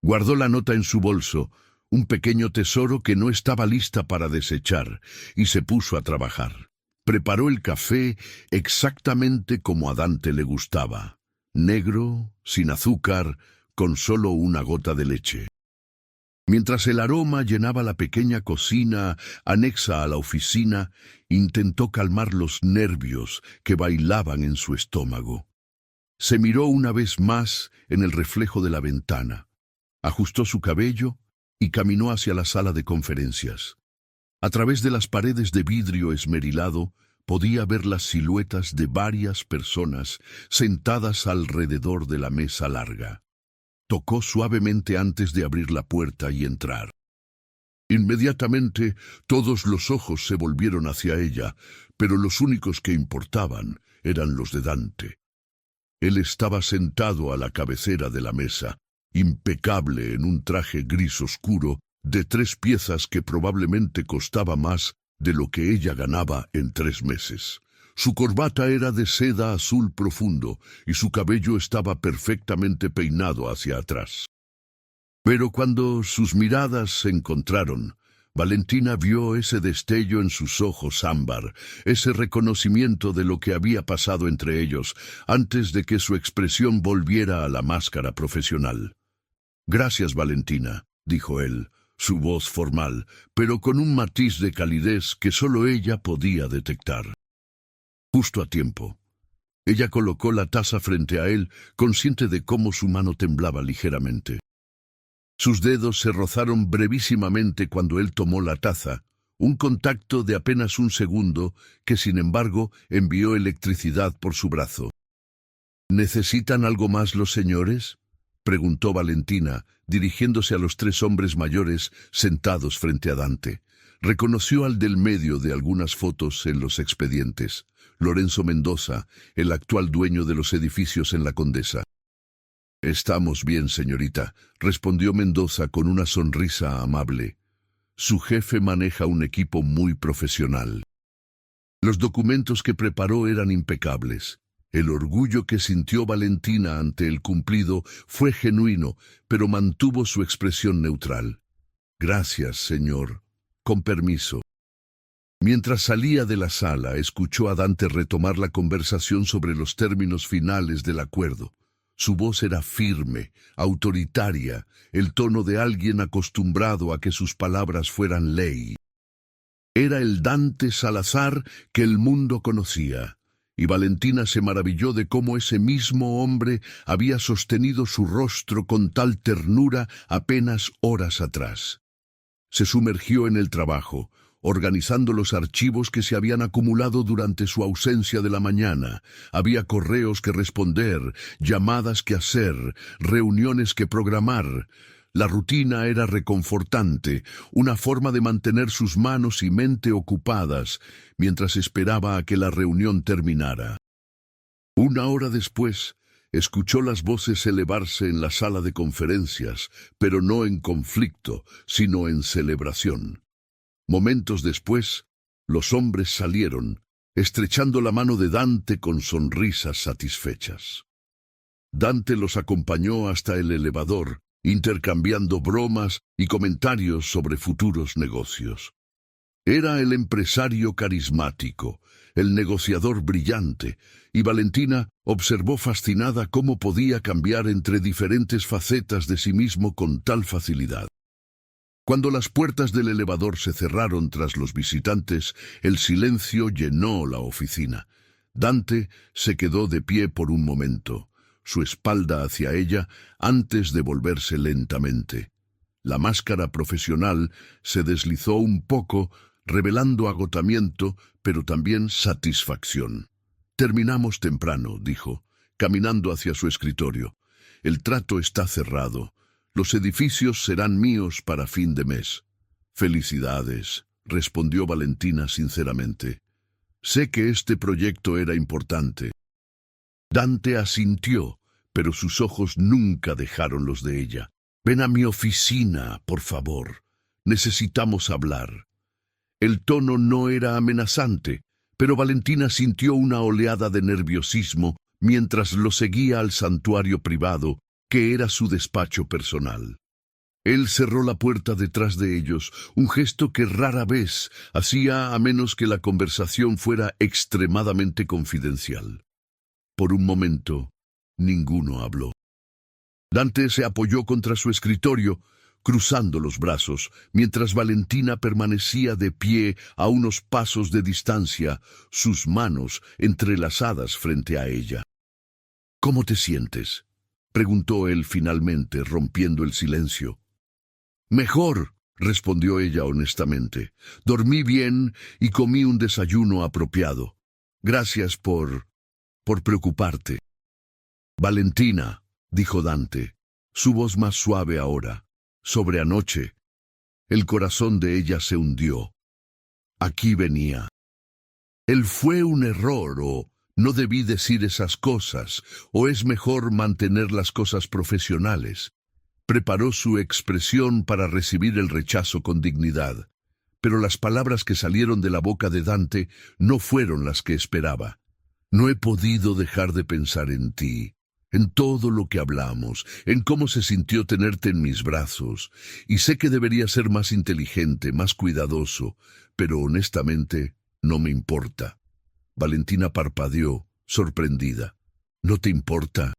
Guardó la nota en su bolso, un pequeño tesoro que no estaba lista para desechar, y se puso a trabajar. Preparó el café exactamente como a Dante le gustaba, negro, sin azúcar, con solo una gota de leche. Mientras el aroma llenaba la pequeña cocina anexa a la oficina, intentó calmar los nervios que bailaban en su estómago. Se miró una vez más en el reflejo de la ventana, ajustó su cabello y caminó hacia la sala de conferencias. A través de las paredes de vidrio esmerilado podía ver las siluetas de varias personas sentadas alrededor de la mesa larga. Tocó suavemente antes de abrir la puerta y entrar. Inmediatamente todos los ojos se volvieron hacia ella, pero los únicos que importaban eran los de Dante. Él estaba sentado a la cabecera de la mesa, impecable en un traje gris oscuro de 3 piezas que probablemente costaba más de lo que ella ganaba en 3 meses. Su corbata era de seda azul profundo y su cabello estaba perfectamente peinado hacia atrás. Pero cuando sus miradas se encontraron, Valentina vio ese destello en sus ojos ámbar, ese reconocimiento de lo que había pasado entre ellos antes de que su expresión volviera a la máscara profesional. «Gracias, Valentina», dijo él, su voz formal, pero con un matiz de calidez que solo ella podía detectar. Justo a tiempo. Ella colocó la taza frente a él, consciente de cómo su mano temblaba ligeramente. Sus dedos se rozaron brevísimamente cuando él tomó la taza, un contacto de apenas un segundo que, sin embargo, envió electricidad por su brazo. «¿Necesitan algo más los señores?», preguntó Valentina, dirigiéndose a los 3 hombres mayores sentados frente a Dante. Reconoció al del medio de algunas fotos en los expedientes, Lorenzo Mendoza, el actual dueño de los edificios en la Condesa. «Estamos bien, señorita», respondió Mendoza con una sonrisa amable. Su jefe maneja un equipo muy profesional. Los documentos que preparó eran impecables. El orgullo que sintió Valentina ante el cumplido fue genuino, pero mantuvo su expresión neutral. «Gracias, señor. Con permiso». Mientras salía de la sala, escuchó a Dante retomar la conversación sobre los términos finales del acuerdo. Su voz era firme, autoritaria, el tono de alguien acostumbrado a que sus palabras fueran ley. Era el Dante Salazar que el mundo conocía, y Valentina se maravilló de cómo ese mismo hombre había sostenido su rostro con tal ternura apenas horas atrás. Se sumergió en el trabajo, organizando los archivos que se habían acumulado durante su ausencia de la mañana. Había correos que responder, llamadas que hacer, reuniones que programar. La rutina era reconfortante, una forma de mantener sus manos y mente ocupadas mientras esperaba a que la reunión terminara. Una hora después, escuchó las voces elevarse en la sala de conferencias, pero no en conflicto, sino en celebración. Momentos después, los hombres salieron, estrechando la mano de Dante con sonrisas satisfechas. Dante los acompañó hasta el elevador, intercambiando bromas y comentarios sobre futuros negocios. Era el empresario carismático, el negociador brillante, y Valentina observó fascinada cómo podía cambiar entre diferentes facetas de sí mismo con tal facilidad. Cuando las puertas del elevador se cerraron tras los visitantes, el silencio llenó la oficina. Dante se quedó de pie por un momento, su espalda hacia ella, antes de volverse lentamente. La máscara profesional se deslizó un poco, revelando agotamiento, pero también satisfacción. «Terminamos temprano», dijo, caminando hacia su escritorio. «El trato está cerrado. Los edificios serán míos para fin de mes». «Felicidades», respondió Valentina sinceramente. «Sé que este proyecto era importante». Dante asintió, pero sus ojos nunca dejaron los de ella. «Ven a mi oficina, por favor. Necesitamos hablar». El tono no era amenazante, pero Valentina sintió una oleada de nerviosismo mientras lo seguía al santuario privado, que era su despacho personal. Él cerró la puerta detrás de ellos, un gesto que rara vez hacía a menos que la conversación fuera extremadamente confidencial. Por un momento, ninguno habló. Dante se apoyó contra su escritorio, cruzando los brazos, mientras Valentina permanecía de pie a unos pasos de distancia, sus manos entrelazadas frente a ella. «¿Cómo te sientes?», preguntó él finalmente, rompiendo el silencio. «Mejor», respondió ella honestamente. «Dormí bien y comí un desayuno apropiado. Gracias por preocuparte». «Valentina», dijo Dante, su voz más suave ahora, «sobre anoche». El corazón de ella se hundió. Aquí venía. Él fue un error, o no debí decir esas cosas, o es mejor mantener las cosas profesionales. Preparó su expresión para recibir el rechazo con dignidad. pero las palabras que salieron de la boca de Dante no fueron las que esperaba. No he podido dejar de pensar en ti, en todo lo que hablamos, en cómo se sintió tenerte en mis brazos, y sé que debería ser más inteligente, más cuidadoso, pero honestamente no me importa. Valentina parpadeó, sorprendida. ¿No te importa?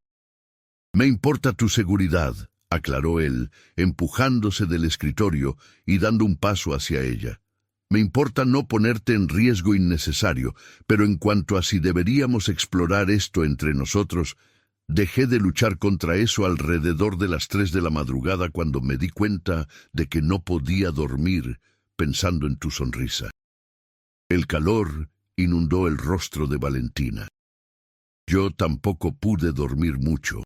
Me importa tu seguridad, aclaró él, empujándose del escritorio y dando un paso hacia ella. Me importa no ponerte en riesgo innecesario, pero en cuanto a si deberíamos explorar esto entre nosotros, dejé de luchar contra eso alrededor de las 3 de la madrugada cuando me di cuenta de que no podía dormir pensando en tu sonrisa. El calor inundó el rostro de Valentina. Yo tampoco pude dormir mucho.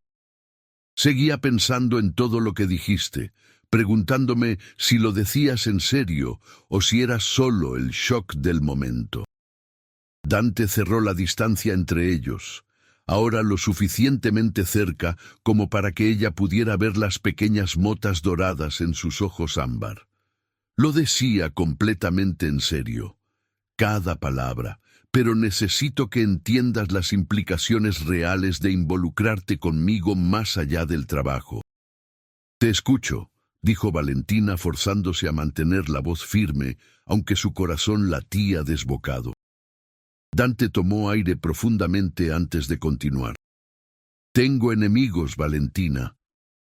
Seguía pensando en todo lo que dijiste, preguntándome si lo decías en serio o si era solo el shock del momento. Dante cerró la distancia entre ellos, ahora lo suficientemente cerca como para que ella pudiera ver las pequeñas motas doradas en sus ojos ámbar. Lo decía completamente en serio, cada palabra, pero necesito que entiendas las implicaciones reales de involucrarte conmigo más allá del trabajo. Te escucho, dijo Valentina forzándose a mantener la voz firme, aunque su corazón latía desbocado. Dante tomó aire profundamente antes de continuar. Tengo enemigos, Valentina.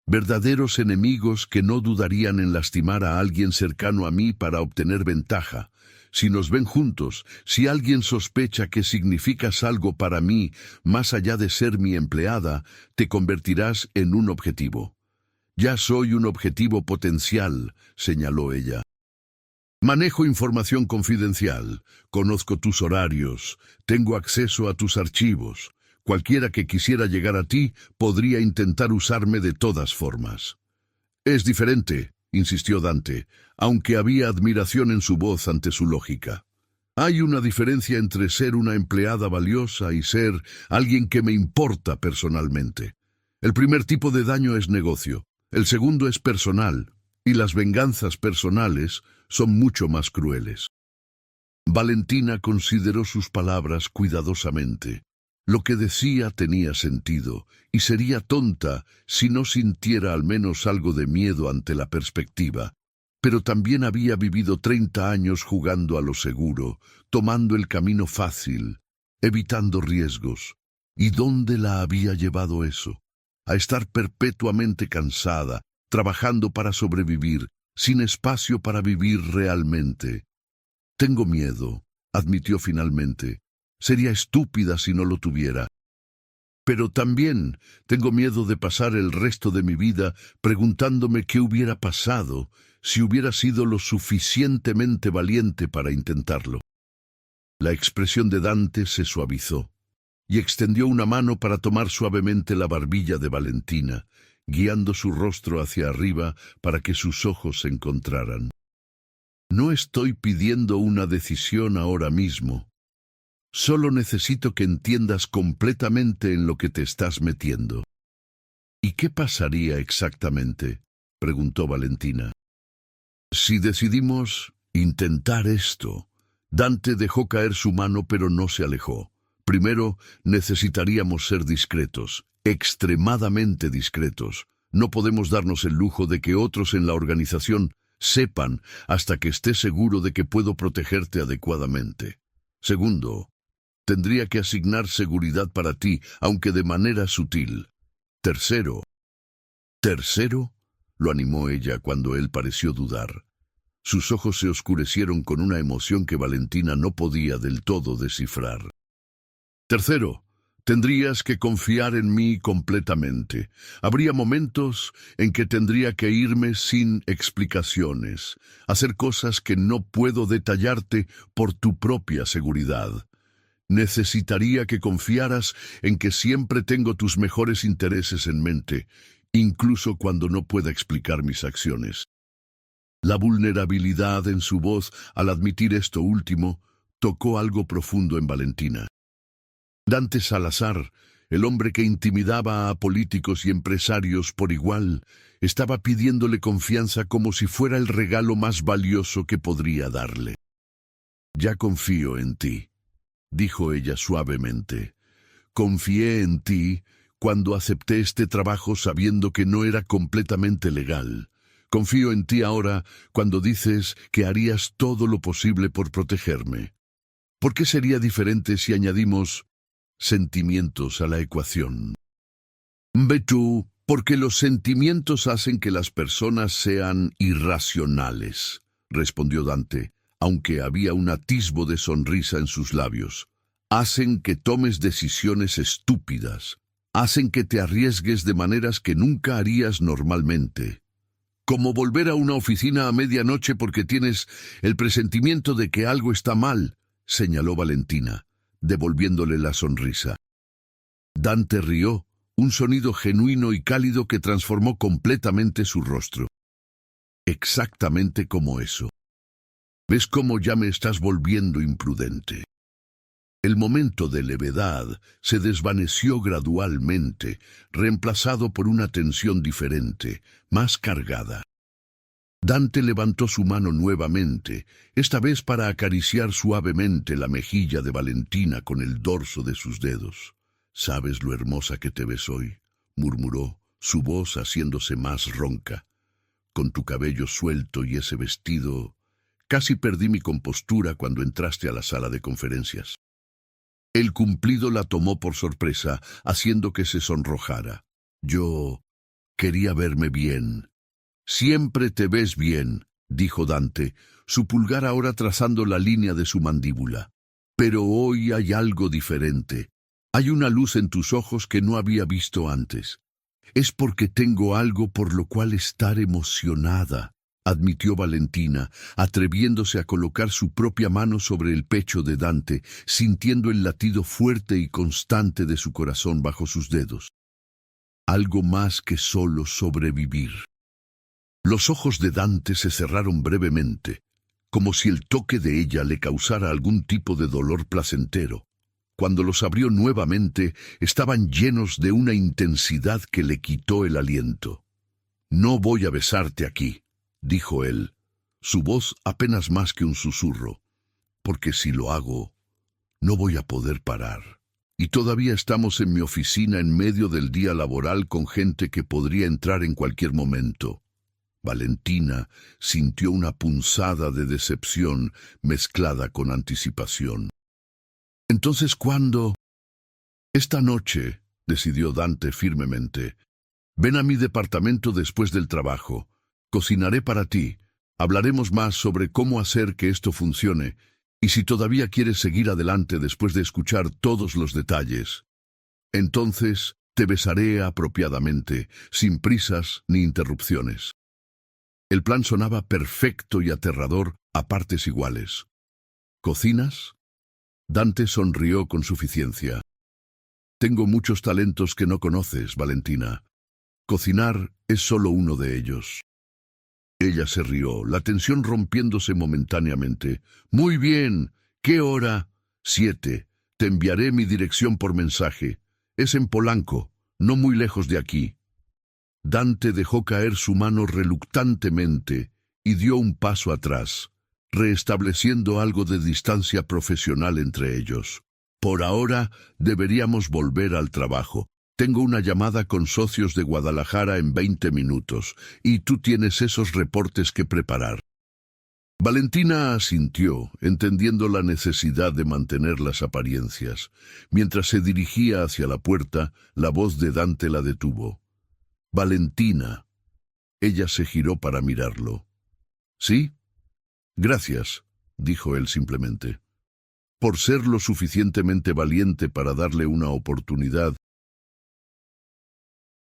Verdaderos enemigos que no dudarían en lastimar a alguien cercano a mí para obtener ventaja. Si nos ven juntos, si alguien sospecha que significas algo para mí, más allá de ser mi empleada, te convertirás en un objetivo. Ya soy un objetivo potencial, señaló ella. Manejo información confidencial, conozco tus horarios, tengo acceso a tus archivos. Cualquiera que quisiera llegar a ti podría intentar usarme de todas formas. Es diferente, insistió Dante, aunque había admiración en su voz ante su lógica. Hay una diferencia entre ser una empleada valiosa y ser alguien que me importa personalmente. El primer tipo de daño es negocio, el segundo es personal, y las venganzas personales son mucho más crueles. Valentina consideró sus palabras cuidadosamente. Lo que decía tenía sentido, y sería tonta si no sintiera al menos algo de miedo ante la perspectiva. Pero también había vivido 30 años jugando a lo seguro, tomando el camino fácil, evitando riesgos. ¿Y dónde la había llevado eso? A estar perpetuamente cansada, trabajando para sobrevivir, sin espacio para vivir realmente. Tengo miedo, admitió finalmente. Sería estúpida si no lo tuviera. Pero también tengo miedo de pasar el resto de mi vida preguntándome qué hubiera pasado si hubiera sido lo suficientemente valiente para intentarlo. La expresión de Dante se suavizó y extendió una mano para tomar suavemente la barbilla de Valentina, guiando su rostro hacia arriba para que sus ojos se encontraran. No estoy pidiendo una decisión ahora mismo. Solo necesito que entiendas completamente en lo que te estás metiendo. ¿Y qué pasaría exactamente?, preguntó Valentina. Si decidimos intentar esto. Dante dejó caer su mano pero no se alejó. Primero, necesitaríamos ser discretos, extremadamente discretos. No podemos darnos el lujo de que otros en la organización sepan hasta que esté seguro de que puedo protegerte adecuadamente. Segundo, tendría que asignar seguridad para ti, aunque de manera sutil. Tercero, lo animó ella cuando él pareció dudar. Sus ojos se oscurecieron con una emoción que Valentina no podía del todo descifrar. Tercero, tendrías que confiar en mí completamente. Habría momentos en que tendría que irme sin explicaciones, hacer cosas que no puedo detallarte por tu propia seguridad. Necesitaría que confiaras en que siempre tengo tus mejores intereses en mente, incluso cuando no pueda explicar mis acciones. La vulnerabilidad en su voz al admitir esto último tocó algo profundo en Valentina. Dante Salazar, el hombre que intimidaba a políticos y empresarios por igual, Estaba pidiéndole confianza como si fuera el regalo más valioso que podría darle. «Ya confío en ti», dijo ella suavemente. «Confié en ti cuando acepté este trabajo sabiendo que no era completamente legal. Confío en ti ahora cuando dices que harías todo lo posible por protegerme. ¿Por qué sería diferente si añadimos sentimientos a la ecuación?» «Ve tú, porque los sentimientos hacen que las personas sean irracionales», respondió Dante, aunque había un atisbo de sonrisa en sus labios. «Hacen que tomes decisiones estúpidas. Hacen que te arriesgues de maneras que nunca harías normalmente. Como volver a una oficina a medianoche porque tienes el presentimiento de que algo está mal», señaló Valentina, devolviéndole la sonrisa. Dante rió, un sonido genuino y cálido que transformó completamente su rostro. «Exactamente como eso. ¿Ves cómo ya me estás volviendo imprudente?» El momento de levedad se desvaneció gradualmente, reemplazado por una tensión diferente, más cargada. Dante levantó su mano nuevamente, esta vez para acariciar suavemente la mejilla de Valentina con el dorso de sus dedos. «¿Sabes lo hermosa que te ves hoy?», murmuró, su voz haciéndose más ronca. «Con tu cabello suelto y ese vestido...» Casi perdí mi compostura cuando entraste a la sala de conferencias». El cumplido la tomó por sorpresa, haciendo que se sonrojara. «Yo quería verme bien». «Siempre te ves bien», dijo Dante, su pulgar ahora trazando la línea de su mandíbula. «Pero hoy hay algo diferente. Hay una luz en tus ojos que no había visto antes. Es porque tengo algo por lo cual estar emocionada», admitió Valentina, atreviéndose a colocar su propia mano sobre el pecho de Dante, sintiendo el latido fuerte y constante de su corazón bajo sus dedos. «Algo más que solo sobrevivir». Los ojos de Dante se cerraron brevemente, como si el toque de ella le causara algún tipo de dolor placentero. Cuando los abrió nuevamente, estaban llenos de una intensidad que le quitó el aliento. «No voy a besarte aquí», dijo él, su voz apenas más que un susurro, «porque si lo hago, no voy a poder parar. Y todavía estamos en mi oficina en medio del día laboral con gente que podría entrar en cualquier momento». Valentina sintió una punzada de decepción mezclada con anticipación. «Entonces, ¿cuándo?» «Esta noche», decidió Dante firmemente. «Ven a mi departamento después del trabajo. Cocinaré para ti. Hablaremos más sobre cómo hacer que esto funcione, y si todavía quieres seguir adelante después de escuchar todos los detalles, entonces te besaré apropiadamente, sin prisas ni interrupciones». El plan sonaba perfecto y aterrador a partes iguales. «¿Cocinas?» Dante sonrió con suficiencia. «Tengo muchos talentos que no conoces, Valentina. Cocinar es solo uno de ellos». Ella se rió, la tensión rompiéndose momentáneamente. «Muy bien. ¿Qué hora?» 7. Te enviaré mi dirección por mensaje. Es en Polanco, no muy lejos de aquí». Dante dejó caer su mano reluctantemente y dio un paso atrás, restableciendo algo de distancia profesional entre ellos. «Por ahora deberíamos volver al trabajo. Tengo una llamada con socios de Guadalajara en 20 minutos, y tú tienes esos reportes que preparar». Valentina asintió, entendiendo la necesidad de mantener las apariencias. Mientras se dirigía hacia la puerta, la voz de Dante la detuvo. «Valentina». Ella se giró para mirarlo. «¿Sí?» «Gracias», dijo él simplemente. Por ser lo suficientemente valiente para darle una oportunidad,